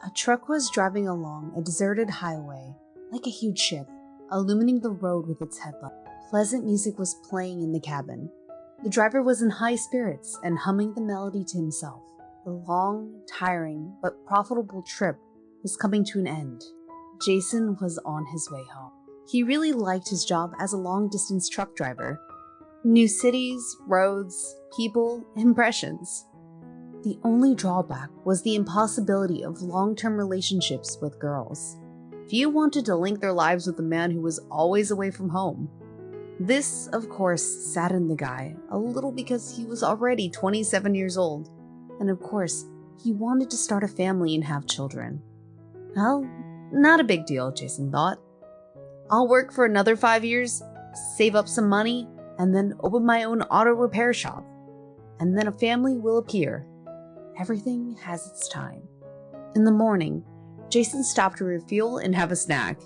A truck was driving along a deserted highway, like a huge ship, illumining the road with its headlight. Pleasant music was playing in the cabin. The driver was in high spirits and humming the melody to himself. The long, tiring, but profitable trip was coming to an end. Jason was on his way home. He really liked his job as a long-distance truck driver. New cities, roads, people, impressions. The only drawback was the impossibility of long-term relationships with girls. Few wanted to link their lives with a man who was always away from home. This, of course, saddened the guy a little because he was already 27 years old, and of course, he wanted to start a family and have children. Well, not a big deal, Jason thought. I'll work for another 5 years, save up some money, and then open my own auto repair shop. And then a family will appear. Everything has its time. In the morning, Jason stopped to refuel and have a snack.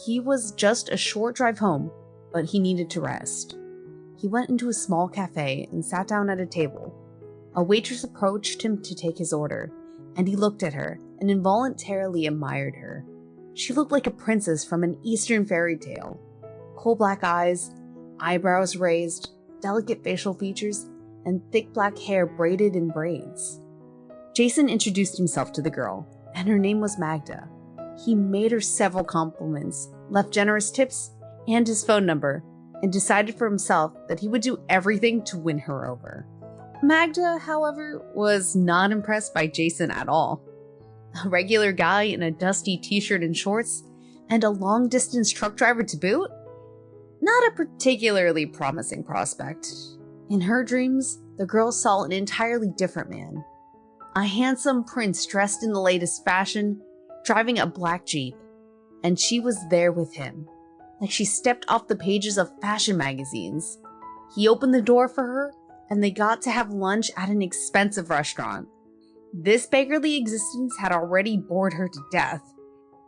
He was just a short drive home, but he needed to rest. He went into a small cafe and sat down at a table. A waitress approached him to take his order, and he looked at her and involuntarily admired her. She looked like a princess from an Eastern fairy tale. Coal black eyes, eyebrows raised, delicate facial features, and thick black hair braided in braids. Jason introduced himself to the girl, and her name was Magda. He made her several compliments, left generous tips, and his phone number, and decided for himself that he would do everything to win her over. Magda, however, was not impressed by Jason at all. A regular guy in a dusty t-shirt and shorts, and a long-distance truck driver to boot? Not a particularly promising prospect. In her dreams, the girl saw an entirely different man. A handsome prince dressed in the latest fashion, driving a black Jeep. And she was there with him, like she stepped off the pages of fashion magazines. He opened the door for her, and they got to have lunch at an expensive restaurant. This beggarly existence had already bored her to death.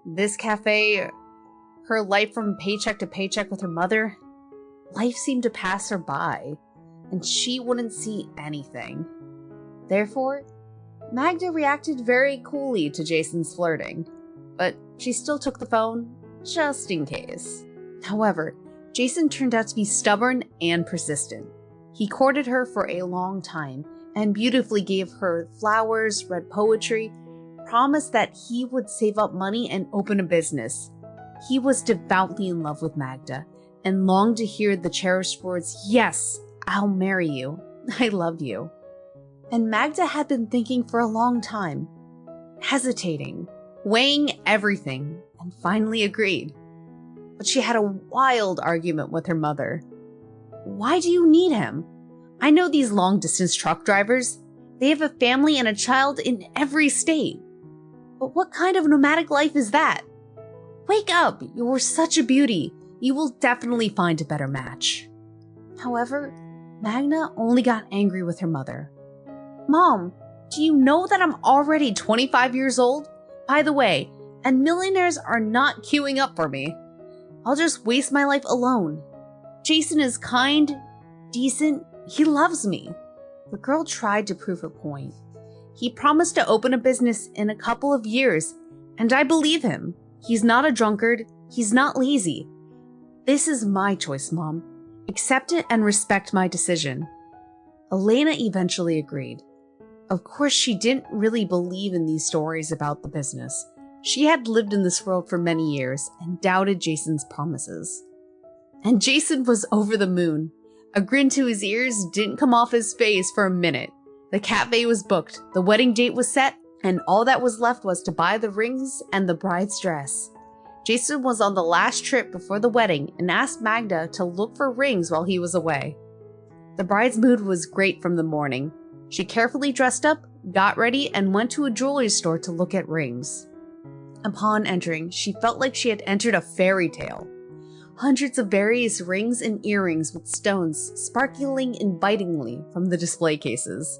This cafe, her life from paycheck to paycheck with her mother, life seemed to pass her by, and she wouldn't see anything. Therefore, Magda reacted very coolly to Jason's flirting, but she still took the phone, just in case. However, Jason turned out to be stubborn and persistent. He courted her for a long time, and beautifully gave her flowers, read poetry, promised that he would save up money and open a business. He was devoutly in love with Magda, and longed to hear the cherished words, "Yes, I'll marry you. I love you." And Magda had been thinking for a long time, hesitating, weighing everything, and finally agreed. But she had a wild argument with her mother. "Why do you need him? I know these long-distance truck drivers. They have a family and a child in every state. But what kind of nomadic life is that? Wake up, you're such a beauty. You will definitely find a better match." However, Magda only got angry with her mother. "Mom, do you know that I'm already 25 years old? By the way, and millionaires are not queuing up for me. I'll just waste my life alone. Jason is kind, decent, he loves me." The girl tried to prove her point. "He promised to open a business in a couple of years, and I believe him. He's not a drunkard, he's not lazy. This is my choice, Mom. Accept it and respect my decision." Elena eventually agreed. Of course, she didn't really believe in these stories about the business. She had lived in this world for many years and doubted Jason's promises. And Jason was over the moon. A grin to his ears didn't come off his face for a minute. The cafe was booked, the wedding date was set, and all that was left was to buy the rings and the bride's dress. Jason was on the last trip before the wedding and asked Magda to look for rings while he was away. The bride's mood was great from the morning. She carefully dressed up, got ready, and went to a jewelry store to look at rings. Upon entering, she felt like she had entered a fairy tale. Hundreds of various rings and earrings with stones sparkling invitingly from the display cases.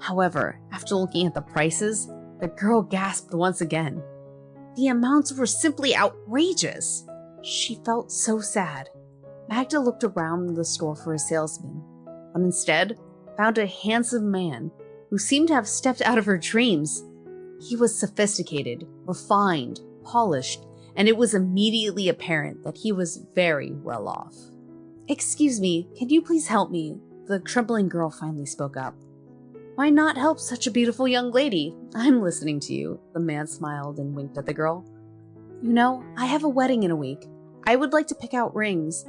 However, after looking at the prices, the girl gasped once again. The amounts were simply outrageous. She felt so sad. Magda looked around the store for a salesman, but instead found a handsome man who seemed to have stepped out of her dreams. He was sophisticated, refined, polished, and it was immediately apparent that he was very well off. "Excuse me, can you please help me?" The trembling girl finally spoke up. "Why not help such a beautiful young lady? I'm listening to you." The man smiled and winked at the girl. "You know, I have a wedding in a week. I would like to pick out rings,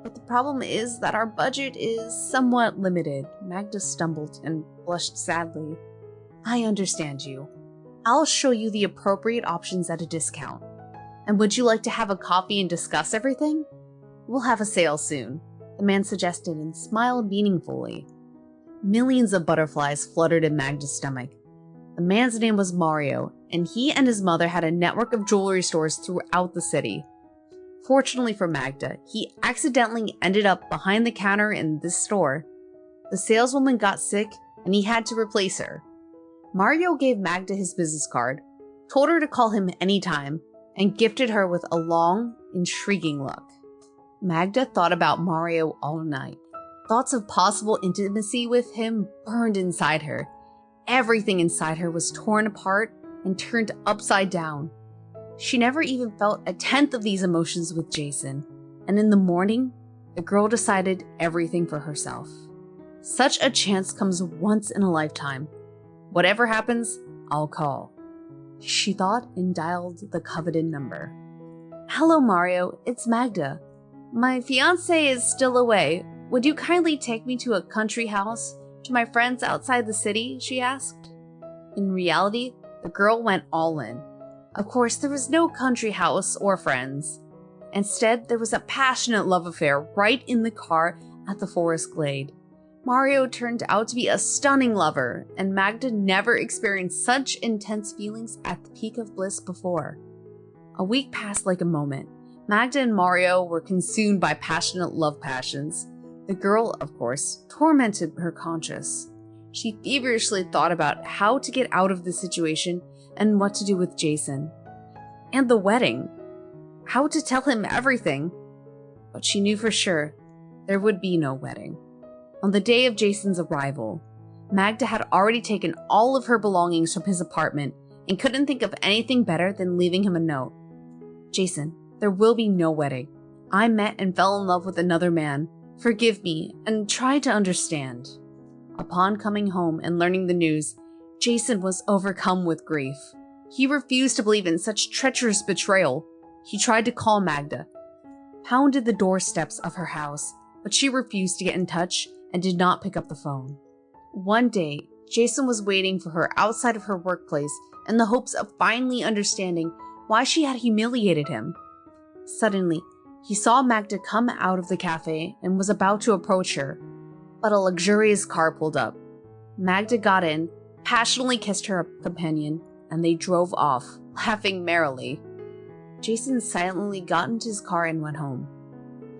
but the problem is that our budget is somewhat limited." Magda stumbled and blushed sadly. "I understand you. I'll show you the appropriate options at a discount. And would you like to have a coffee and discuss everything? We'll have a sale soon," the man suggested and smiled meaningfully. Millions of butterflies fluttered in Magda's stomach. The man's name was Mario, and he and his mother had a network of jewelry stores throughout the city. Fortunately for Magda, he accidentally ended up behind the counter in this store. The saleswoman got sick, and he had to replace her. Mario gave Magda his business card, told her to call him anytime, and gifted her with a long, intriguing look. Magda thought about Mario all night. Thoughts of possible intimacy with him burned inside her. Everything inside her was torn apart and turned upside down. She never even felt a tenth of these emotions with Jason, and in the morning, the girl decided everything for herself. Such a chance comes once in a lifetime. Whatever happens, I'll call, she thought, and dialed the coveted number. "Hello, Mario, it's Magda. My fiancé is still away. Would you kindly take me to a country house to my friends outside the city?" she asked. In reality, the girl went all in. Of course, there was no country house or friends. Instead, there was a passionate love affair right in the car at the forest glade. Mario turned out to be a stunning lover, and Magda never experienced such intense feelings at the peak of bliss before. A week passed like a moment. Magda and Mario were consumed by passionate love passions. The girl, of course, tormented her conscience. She feverishly thought about how to get out of the situation and what to do with Jason. And the wedding. How to tell him everything. But she knew for sure there would be no wedding. On the day of Jason's arrival, Magda had already taken all of her belongings from his apartment and couldn't think of anything better than leaving him a note. "Jason, there will be no wedding. I met and fell in love with another man. Forgive me and try to understand." Upon coming home and learning the news, Jason was overcome with grief. He refused to believe in such treacherous betrayal. He tried to call Magda, pounded the doorsteps of her house, but she refused to get in touch and did not pick up the phone. One day, Jason was waiting for her outside of her workplace in the hopes of finally understanding why she had humiliated him. Suddenly, he saw Magda come out of the cafe and was about to approach her, but a luxurious car pulled up. Magda got in, passionately kissed her companion, and they drove off, laughing merrily. Jason silently got into his car and went home.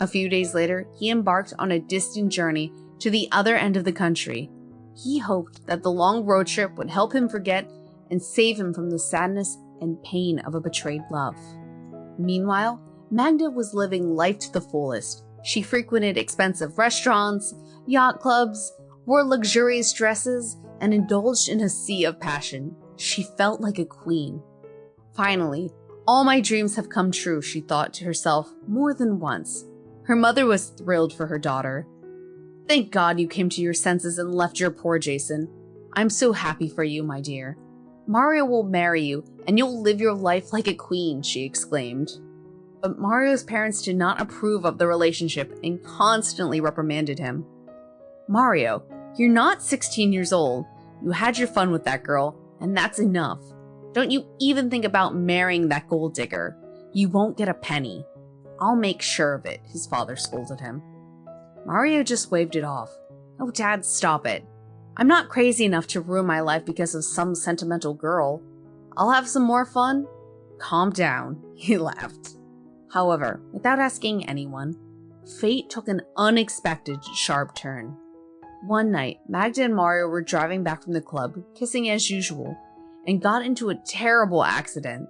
A few days later, he embarked on a distant journey to the other end of the country. He hoped that the long road trip would help him forget and save him from the sadness and pain of a betrayed love. Meanwhile, Magda was living life to the fullest. She frequented expensive restaurants, yacht clubs, wore luxurious dresses, and indulged in a sea of passion. She felt like a queen. "Finally, all my dreams have come true," she thought to herself more than once. Her mother was thrilled for her daughter. "Thank God you came to your senses and left your poor Jason. I'm so happy for you, my dear. Mario will marry you, and you'll live your life like a queen," she exclaimed. But Mario's parents did not approve of the relationship and constantly reprimanded him. "Mario, you're not 16 years old. You had your fun with that girl, and that's enough. Don't you even think about marrying that gold digger. You won't get a penny. I'll make sure of it," his father scolded him. Mario just waved it off. "Oh, Dad, stop it. I'm not crazy enough to ruin my life because of some sentimental girl. I'll have some more fun. Calm down," he laughed. However, without asking anyone, fate took an unexpected sharp turn. One night, Magda and Mario were driving back from the club, kissing as usual, and got into a terrible accident.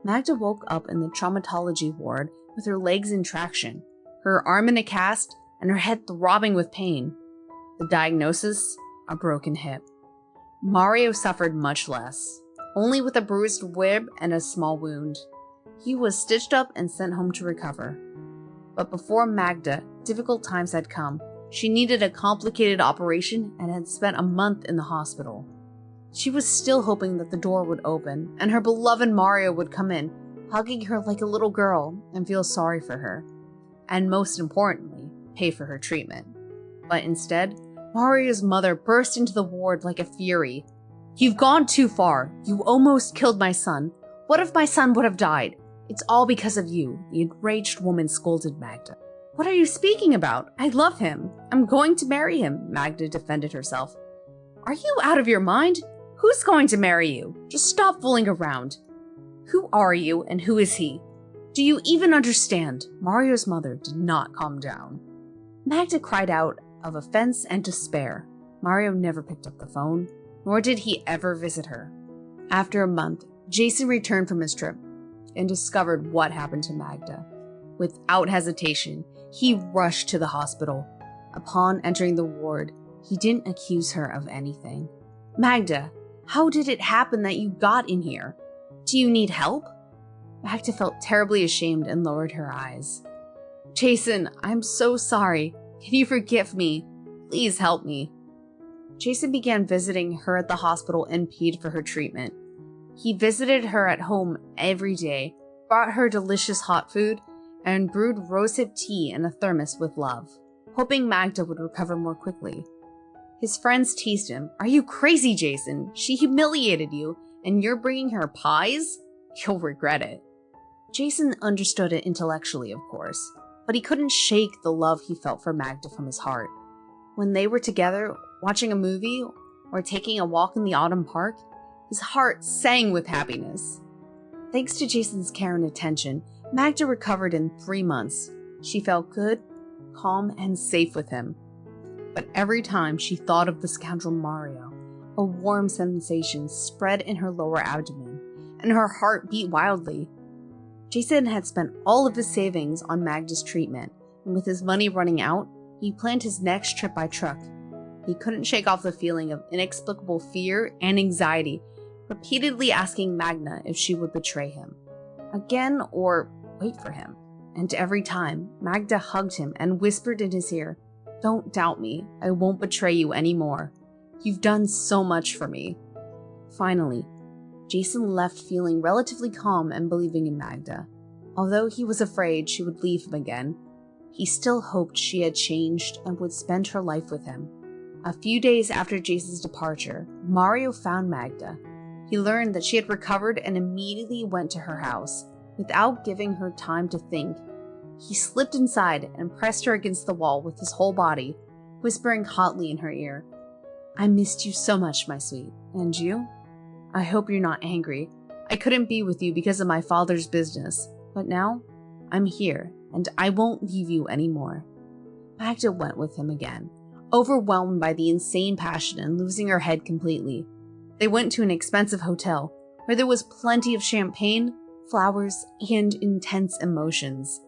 Magda woke up in the traumatology ward with her legs in traction, her arm in a cast, and her head throbbing with pain. The diagnosis? A broken hip. Mario suffered much less. only with a bruised rib and a small wound. He was stitched up and sent home to recover. But before Magda, difficult times had come. She needed a complicated operation and had spent a month in the hospital. She was still hoping that the door would open and her beloved Mario would come in, hugging her like a little girl and feel sorry for her. And most importantly, pay for her treatment. But instead, Mario's mother burst into the ward like a fury. "You've gone too far. You almost killed my son. What if my son would have died? It's all because of you," the enraged woman scolded Magda. "What are you speaking about? I love him. I'm going to marry him," Magda defended herself. "Are you out of your mind? Who's going to marry you? Just stop fooling around. Who are you and who is he? Do you even understand?" Mario's mother did not calm down. Magda cried out of offense and despair. Mario never picked up the phone, nor did he ever visit her. After a month, Jason returned from his trip and discovered what happened to Magda. Without hesitation, he rushed to the hospital. Upon entering the ward, he didn't accuse her of anything. "Magda, how did it happen that you got in here? Do you need help?" Magda felt terribly ashamed and lowered her eyes. "Jason, I'm so sorry. Can you forgive me? Please help me." Jason began visiting her at the hospital and paid for her treatment. He visited her at home every day, brought her delicious hot food, and brewed rosehip tea in a thermos with love, hoping Magda would recover more quickly. His friends teased him. "Are you crazy, Jason? She humiliated you, and you're bringing her pies? You'll regret it." Jason understood it intellectually, of course, but he couldn't shake the love he felt for Magda from his heart. When they were together, watching a movie or taking a walk in the autumn park, his heart sang with happiness. Thanks to Jason's care and attention, Magda recovered in 3 months. She felt good, calm, and safe with him. But every time she thought of the scoundrel Mario, a warm sensation spread in her lower abdomen, and her heart beat wildly. Jason had spent all of his savings on Magda's treatment, and with his money running out, he planned his next trip by truck. He couldn't shake off the feeling of inexplicable fear and anxiety, repeatedly asking Magda if she would betray him again or wait for him. And every time, Magda hugged him and whispered in his ear, "Don't doubt me. I won't betray you anymore. You've done so much for me." Finally, Jason left feeling relatively calm and believing in Magda. Although he was afraid she would leave him again, he still hoped she had changed and would spend her life with him. A few days after Jason's departure, Mario found Magda. He learned that she had recovered and immediately went to her house. Without giving her time to think, he slipped inside and pressed her against the wall with his whole body, whispering hotly in her ear, "I missed you so much, my sweet. And you? I hope you're not angry. I couldn't be with you because of my father's business, but now I'm here and I won't leave you anymore." Magda went with him again, overwhelmed by the insane passion and losing her head completely. They went to an expensive hotel where there was plenty of champagne, flowers, and intense emotions.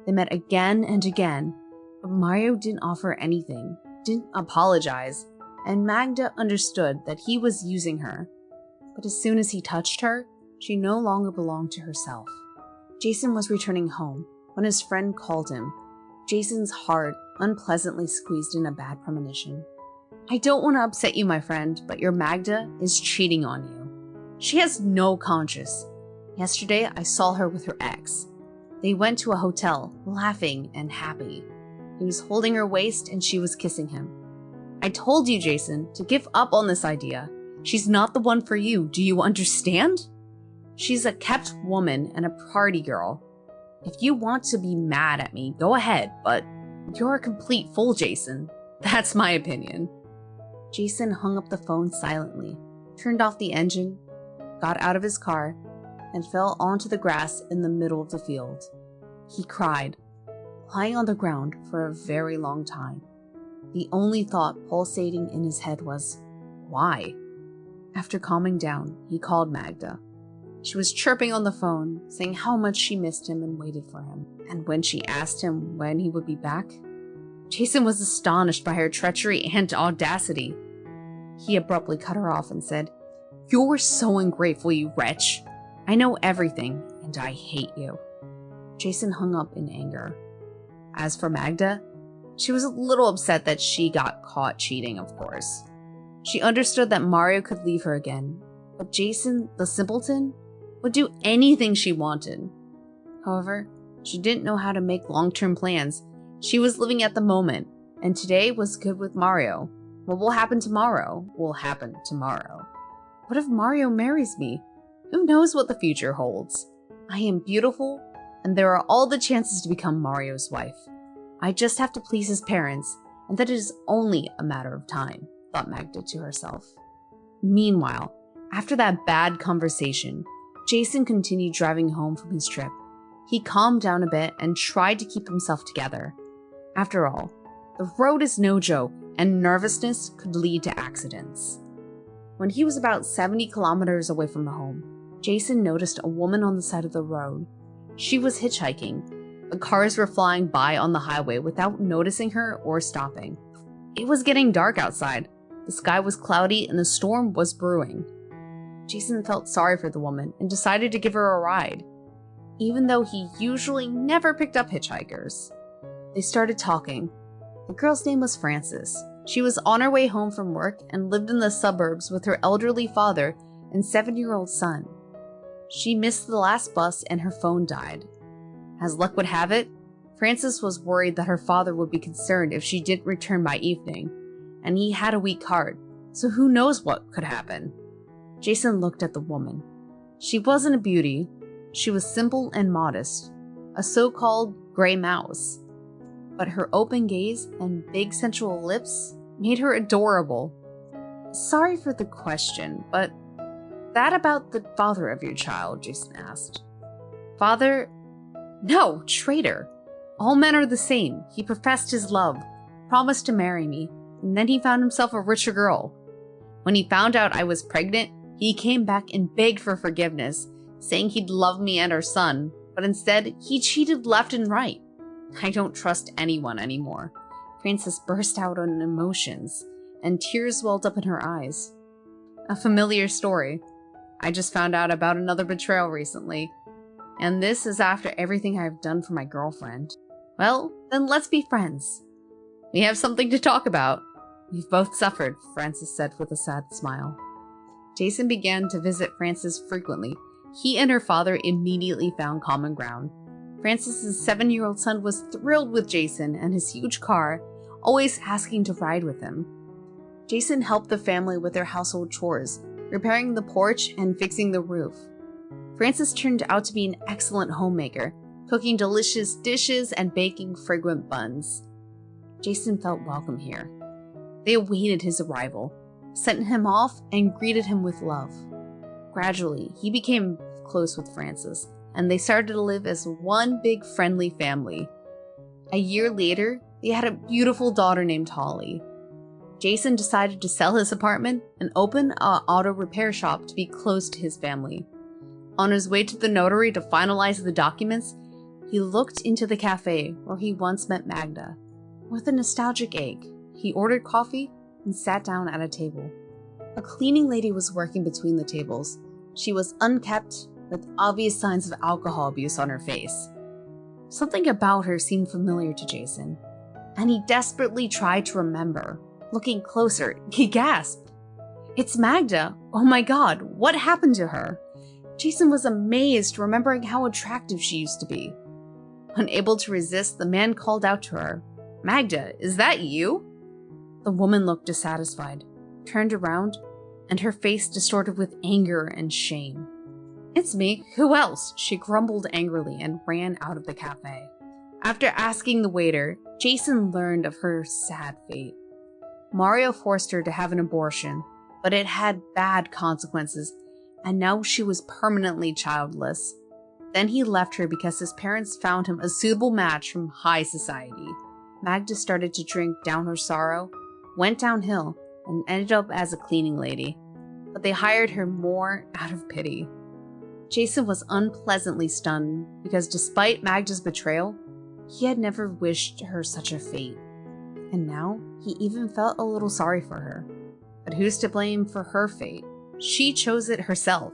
They met again and again, but Mario didn't offer anything, didn't apologize, and Magda understood that he was using her. But as soon as he touched her, she no longer belonged to herself. Jason was returning home when his friend called him. Jason's heart unpleasantly squeezed in a bad premonition. "I don't want to upset you, my friend, but your Magda is cheating on you. She has no conscience. Yesterday, I saw her with her ex. They went to a hotel, laughing and happy. He was holding her waist and she was kissing him. I told you, Jason, to give up on this idea. She's not the one for you. Do you understand? She's a kept woman and a party girl. If you want to be mad at me, go ahead, but you're a complete fool, Jason. That's my opinion." Jason hung up the phone silently, turned off the engine, got out of his car, and fell onto the grass in the middle of the field. He cried, lying on the ground for a very long time. The only thought pulsating in his head was, why? After calming down, he called Magda. She was chirping on the phone, saying how much she missed him and waited for him. And when she asked him when he would be back, Jason was astonished by her treachery and audacity. He abruptly cut her off and said, You're so ungrateful, you wretch. I know everything, and I hate you. Jason hung up in anger. As for Magda, she was a little upset that she got caught cheating, of course. She understood that Mario could leave her again, but Jason, the simpleton, would do anything she wanted. However, she didn't know how to make long-term plans. She was living at the moment, and today was good with Mario. What will happen tomorrow will happen tomorrow. What if Mario marries me? Who knows what the future holds? I am beautiful, and there are all the chances to become Mario's wife. I just have to please his parents, and that it is only a matter of time, thought Magda to herself. Meanwhile, after that bad conversation, Jason continued driving home from his trip. He calmed down a bit and tried to keep himself together. After all, the road is no joke, and nervousness could lead to accidents. When he was about 70 kilometers away from home, Jason noticed a woman on the side of the road. She was hitchhiking. The cars were flying by on the highway without noticing her or stopping. It was getting dark outside. The sky was cloudy and the storm was brewing. Jason felt sorry for the woman and decided to give her a ride, even though he usually never picked up hitchhikers. They started talking. The girl's name was Frances. She was on her way home from work and lived in the suburbs with her elderly father and 7-year-old son. She missed the last bus and her phone died. As luck would have it, Frances was worried that her father would be concerned if she didn't return by evening, and he had a weak heart, so who knows what could happen. Jason looked at the woman. She wasn't a beauty. She was simple and modest, a so-called gray mouse. But her open gaze and big sensual lips made her adorable. Sorry for the question, but that about the father of your child, Jason asked. Father? No, traitor. All men are the same. He professed his love, promised to marry me, and then he found himself a richer girl. When he found out I was pregnant, he came back and begged for forgiveness, saying he'd love me and our son, but instead, he cheated left and right. I don't trust anyone anymore. Frances burst out in emotions, and tears welled up in her eyes. A familiar story. I just found out about another betrayal recently, and this is after everything I've done for my girlfriend. Well, then let's be friends. We have something to talk about. We've both suffered, Frances said with a sad smile. Jason began to visit Frances frequently. He and her father immediately found common ground. Frances's 7-year-old son was thrilled with Jason and his huge car, always asking to ride with him. Jason helped the family with their household chores, repairing the porch and fixing the roof. Frances turned out to be an excellent homemaker, cooking delicious dishes and baking fragrant buns. Jason felt welcome here. They awaited his arrival, sent him off, and greeted him with love. Gradually, he became close with Frances, and they started to live as one big friendly family. A year later, they had a beautiful daughter named Holly. Jason decided to sell his apartment and open an auto repair shop to be close to his family. On his way to the notary to finalize the documents, he looked into the cafe where he once met Magda. With a nostalgic ache, he ordered coffee and sat down at a table. A cleaning lady was working between the tables. She was unkempt, with obvious signs of alcohol abuse on her face. Something about her seemed familiar to Jason, and he desperately tried to remember. Looking closer, he gasped. It's Magda! Oh my god, what happened to her? Jason was amazed, remembering how attractive she used to be. Unable to resist, the man called out to her, Magda, is that you? The woman looked dissatisfied, turned around, and her face distorted with anger and shame. It's me, who else? She grumbled angrily and ran out of the cafe. After asking the waiter, Jason learned of her sad fate. Mario forced her to have an abortion, but it had bad consequences, and now she was permanently childless. Then he left her because his parents found him a suitable match from high society. Magda started to drink down her sorrow, went downhill, and ended up as a cleaning lady. But they hired her more out of pity. Jason was unpleasantly stunned because despite Magda's betrayal, he had never wished her such a fate. And now, he even felt a little sorry for her. But who's to blame for her fate? She chose it herself.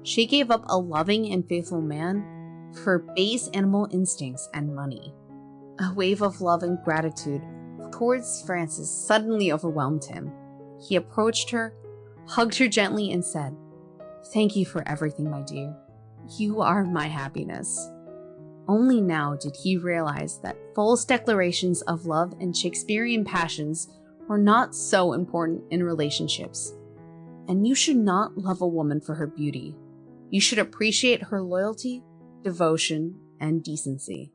She gave up a loving and faithful man for base animal instincts and money. A wave of love and gratitude towards Frances suddenly overwhelmed him. He approached her, hugged her gently, and said, "Thank you for everything, my dear. You are my happiness." Only now did he realize that false declarations of love and Shakespearean passions were not so important in relationships. And you should not love a woman for her beauty. You should appreciate her loyalty, devotion, and decency.